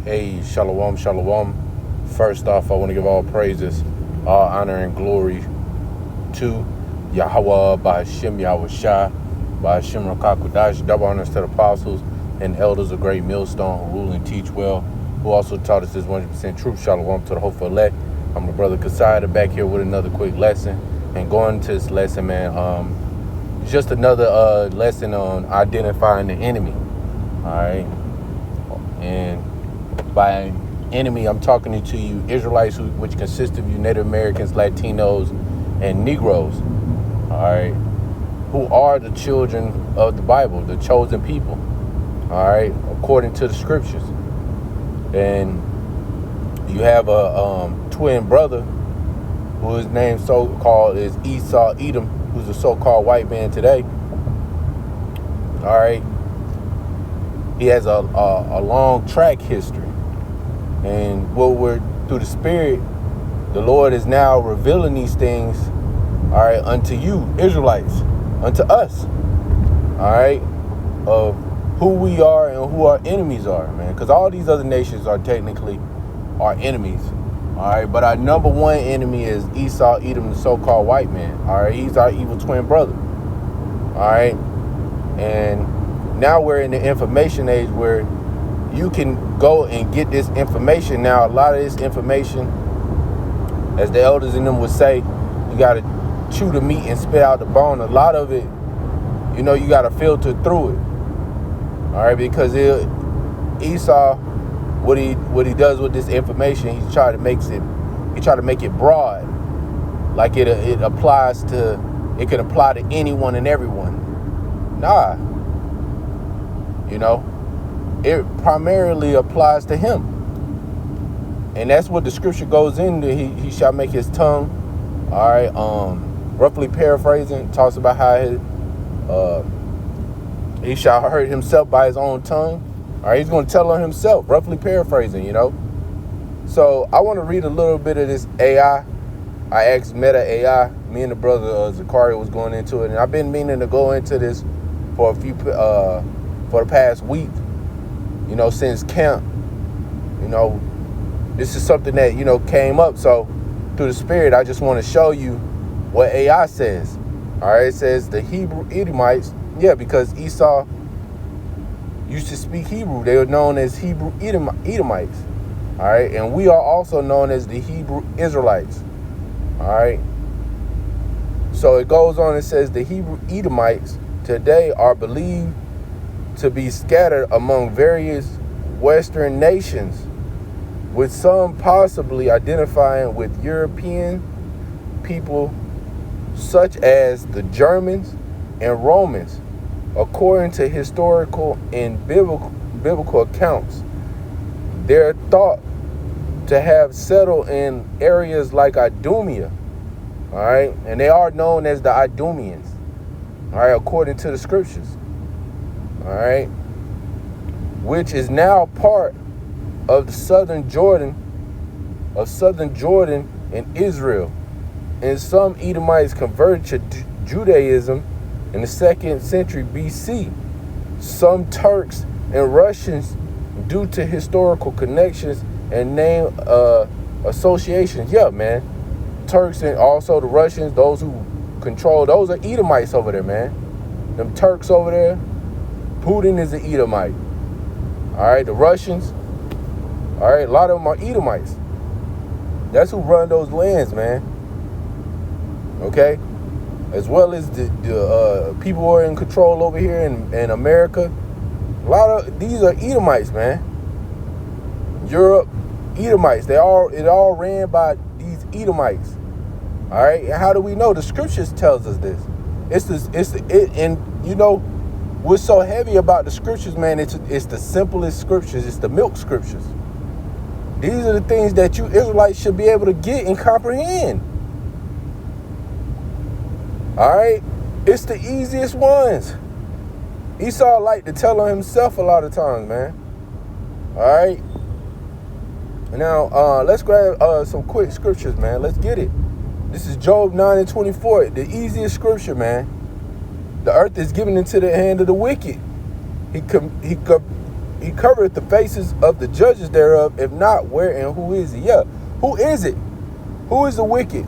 Hey, shalom, shalom. First off, I want to give all praises, all honor, and glory to Yahweh, by Hashem Yahweh Shai, by Hashem Rakakwadash. Double honors to the apostles and elders of Great Millstone who rule and teach well, who also taught us this 100% truth. Shalom to the hopeful elect. I'm the brother Kasada back here with another quick lesson. And going to this lesson, man, just another lesson on identifying the enemy. All right. And by enemy, I'm talking to you Israelites, which consist of you Native Americans, Latinos, and Negroes, all right, who are the children of the Bible, the chosen people, all right, according to the scriptures. And you have a twin brother who his name so-called is Esau Edom, who's a so-called white man today, all right. He has a long track history. And what we're through the Spirit, the Lord is now revealing these things, all right, unto you, Israelites, unto us, all right, of who we are and who our enemies are, man. Because all these other nations are technically our enemies, all right. But our number one enemy is Esau Edom, the so-called white man, all right. He's our evil twin brother, all right. And now we're in the information age where you can go and get this information. Now, a lot of this information, as the elders in them would say, you got to chew the meat and spit out the bone. A lot of it, you know, you got to filter through it. All right, because Esau, what he does with this information, he try to make it broad, like it applies to, it can apply to anyone and everyone. Nah, you know. It primarily applies to him. And that's what the scripture goes into. He shall make his tongue, all right, roughly paraphrasing, talks about how he shall hurt himself by his own tongue. All right, he's going to tell on himself, roughly paraphrasing, you know. So I want to read a little bit of this AI. I asked Meta AI, me and the brother Zakaria was going into it, and I've been meaning to go into this for the past week. You know, since camp, you know, this is something that, you know, came up. So through the Spirit, I just want to show you what AI says. All right, it says the Hebrew Edomites, yeah, because Esau used to speak Hebrew. They were known as Hebrew Edomites. All right, and we are also known as the Hebrew Israelites. All right. So it goes on and says the Hebrew Edomites today are believed to be scattered among various Western nations, with some possibly identifying with European people such as the Germans and Romans. According to historical and biblical accounts, they're thought to have settled in areas like Idumea, all right, and they are known as the Idumeans, all right, according to the scriptures. All right, which is now part of the southern Jordan and Israel. And some Edomites converted to Judaism in the 2nd century BC. Some Turks and Russians, due to historical connections and name associations. Yeah, man. Turks and also the Russians, those who control, those are Edomites over there, man. Them Turks over there. Putin is an Edomite. All right, the Russians, all right, a lot of them are Edomites. That's who run those lands, man. Okay? As well as the people who are in control over here in America. A lot of these are Edomites, man. Europe, Edomites. It all ran by these Edomites. All right, and how do we know? The scriptures tells us this. And you know, what's so heavy about the scriptures, man, it's the simplest scriptures. It's the milk scriptures. These are the things that you Israelites should be able to get and comprehend. All right? It's the easiest ones. Esau liked to tell on himself a lot of times, man. All right? Now, let's grab some quick scriptures, man. Let's get it. This is Job 9:24, the easiest scripture, man. The earth is given into the hand of the wicked. He he covereth the faces of the judges thereof. If not, where and who is he? Yeah, who is it? Who is the wicked?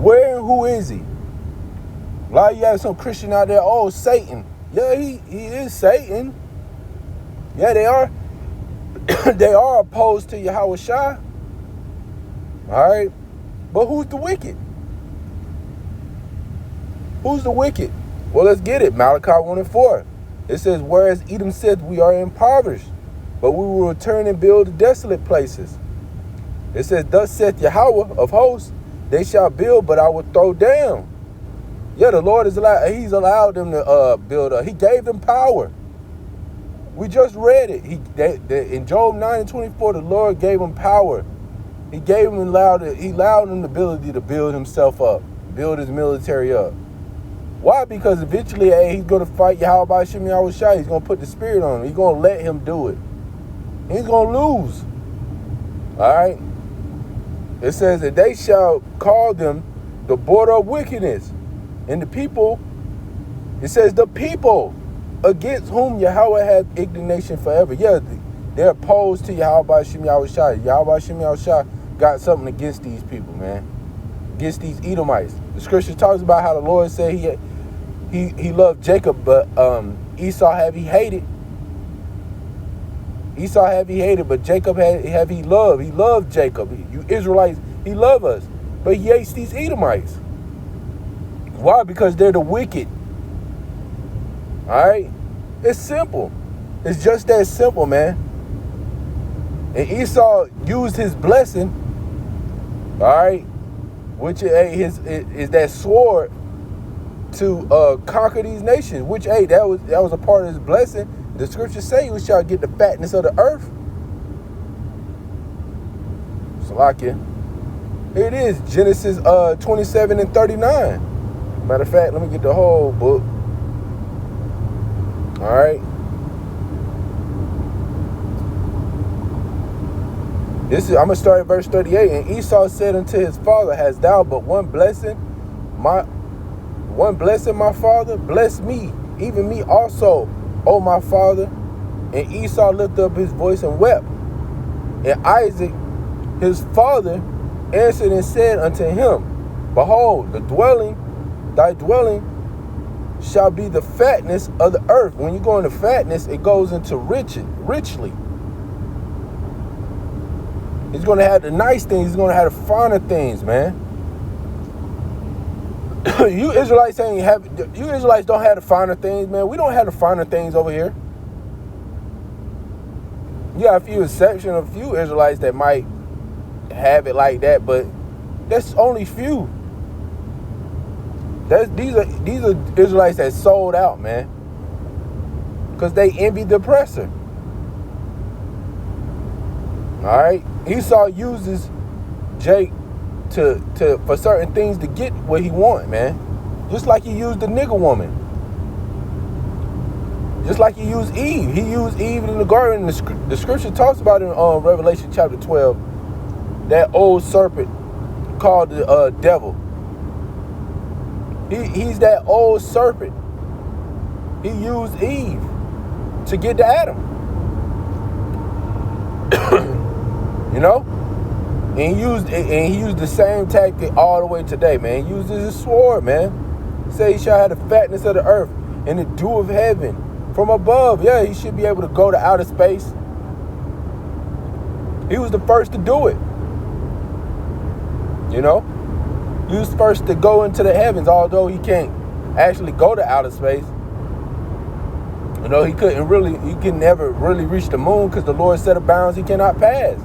Where and who is he? A lot of you have some Christian out there, oh, Satan. Yeah, he is Satan. Yeah, they are. They are opposed to Yahweh Shai. All right. But who's the wicked? Who's the wicked? Well, let's get it. Malachi 1:4. It says, whereas Edom said, we are impoverished, but we will return and build the desolate places. It says, thus saith Yahweh of hosts, they shall build, but I will throw down. Yeah, the Lord is allowed. He's allowed them to build up. He gave them power. We just read it. In Job 9:24, the Lord gave them power. He gave him he allowed him the ability to build himself up, build his military up. Why? Because eventually, he's going to fight Yahweh Hashem Yahweh Shai. He's going to put the spirit on him. He's going to let him do it. He's going to lose. All right? It says that they shall call them the border of wickedness. And the people, it says the people against whom Yahweh has indignation forever. Yeah, they're opposed to Yahweh Hashem Yahweh Shai. Yahweh Hashem Yahweh Shai got something against these people, man. Against these Edomites. The scripture talks about how the Lord said he loved Jacob, but Esau have he hated. Esau have he hated, but Jacob have he loved. He loved Jacob. You Israelites, he loved us. But he hates these Edomites. Why? Because they're the wicked. All right? It's simple. It's just that simple, man. And Esau used his blessing, all right, which is that sword to conquer these nations, which, hey, that was a part of his blessing. The scriptures say we shall get the fatness of the earth. Salakia. Here it is, Genesis 27:39. Matter of fact, let me get the whole book. All right. I'm going to start at verse 38. And Esau said unto his father, hast thou but one blessing, my father? Bless me, even me also, O my father. And Esau lifted up his voice and wept. And Isaac, his father, answered and said unto him, behold, thy dwelling shall be the fatness of the earth. When you go into fatness, it goes into richly. He's going to have the nice things. He's going to have the finer things, man. You Israelites don't have the finer things, man. We don't have the finer things over here. You got a few exceptions, a few Israelites that might have it like that, but that's only few. These are Israelites that sold out, man, because they envied the oppressor. All right, Esau uses Jake for certain things to get what he want, man. Just like he used the nigger woman. Just like he used Eve. He used Eve in the garden. The scripture talks about it in Revelation chapter 12. That old serpent called the devil. He's that old serpent. He used Eve to get to Adam. You know? And he used the same tactic all the way today, man. He uses his sword, man. He said he shall have the fatness of the earth and the dew of heaven from above. Yeah, he should be able to go to outer space. He was the first to do it. You know? He was first to go into the heavens, although he can't actually go to outer space. You know, he can never really reach the moon because the Lord set a bounds he cannot pass.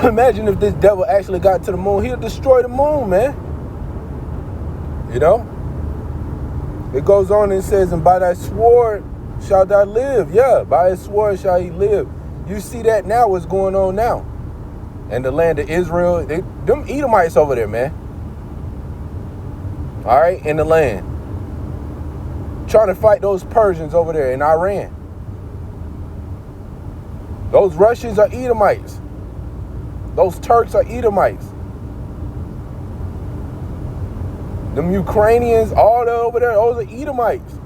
Imagine if this devil actually got to the moon, he'll destroy the moon, man. You know? It goes on and says, and by thy sword shall thou live. Yeah, by his sword shall he live. You see that now, what's going on now. And the land of Israel, them Edomites over there, man. All right, in the land. Trying to fight those Persians over there in Iran. Those Russians are Edomites. Those Turks are Edomites. Them Ukrainians, all that over there, those are Edomites.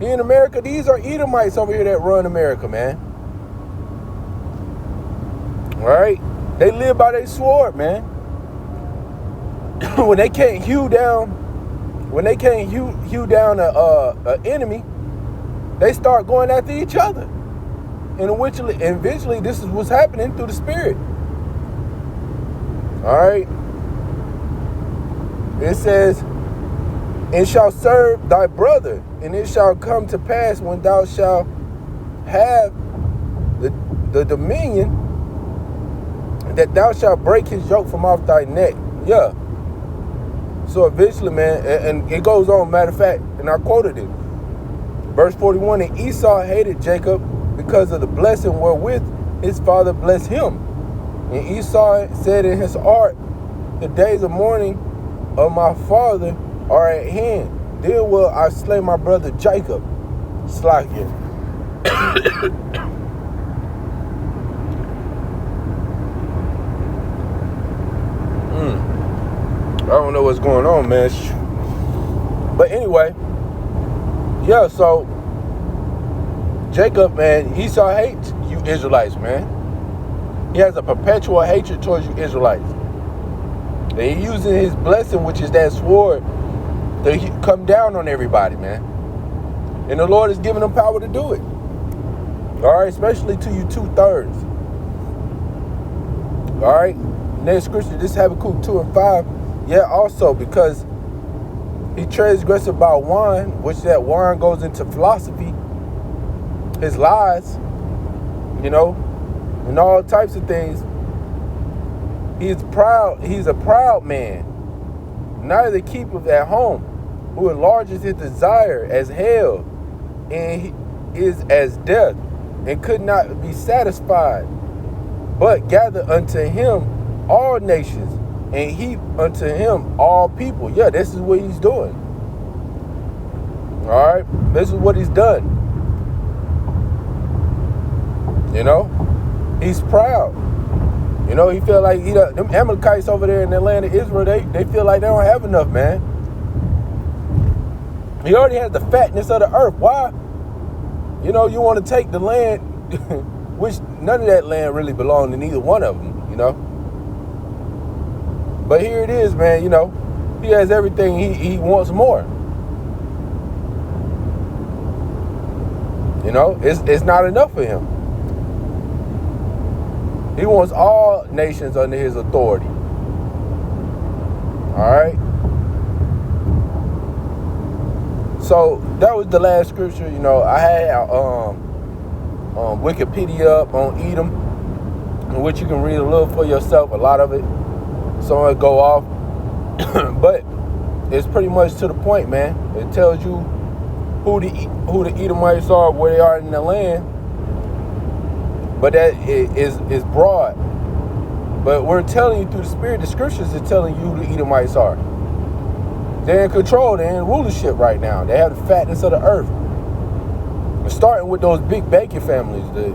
He in America. These are Edomites over here that run America, man. All right? They live by their sword, man. When they can't hew down an enemy, they start going after each other. And eventually this is what's happening through the Spirit. All right? It says, and shall serve thy brother, and it shall come to pass when thou shalt have the dominion, that thou shalt break his yoke from off thy neck. Yeah. So eventually, man, and it goes on, matter of fact, and I quoted it. Verse 41, and Esau hated Jacob because of the blessing wherewith his father blessed him. And Esau said in his heart, the days of mourning of my father are at hand. Then will I slay my brother Jacob. Slakia. I don't know what's going on, man. But anyway, yeah, so Jacob, man, Esau hates you Israelites, man. He has a perpetual hatred towards you Israelites. And he using his blessing, which is that sword, to come down on everybody, man. And the Lord is giving him power to do it. All right, especially to you 2/3. All right, next scripture, this Habakkuk 2 and 5. Yeah, also because he transgressed about wine, which that wine goes into philosophy, his lies, you know, and all types of things. He's proud. He's a proud man. Neither keepeth at home, who enlarges his desire as hell, and he is as death, and could not be satisfied, but gather unto him all nations, and heap unto him all people. Yeah, this is what he's doing. All right, this is what he's done. You know, he's proud. You know, he feel like them Amalekites over there in the land of Israel, they feel like they don't have enough, man. He already has the fatness of the earth. Why? You know, you want to take the land, which none of that land really belonged to neither one of them, you know. But here it is, man, you know. He has everything. He wants more. You know, it's not enough for him. He wants all nations under his authority. All right. So that was the last scripture. You know, I had Wikipedia up on Edom, in which you can read a little for yourself, a lot of it. Some of it go off, but it's pretty much to the point, man. It tells you who the Edomites are, where they are in the land. But that is broad. But we're telling you through the Spirit, the scriptures is telling you who the Edomites are. They're in control. They're in rulership right now. They have the fatness of the earth. We're starting with those big banking families, the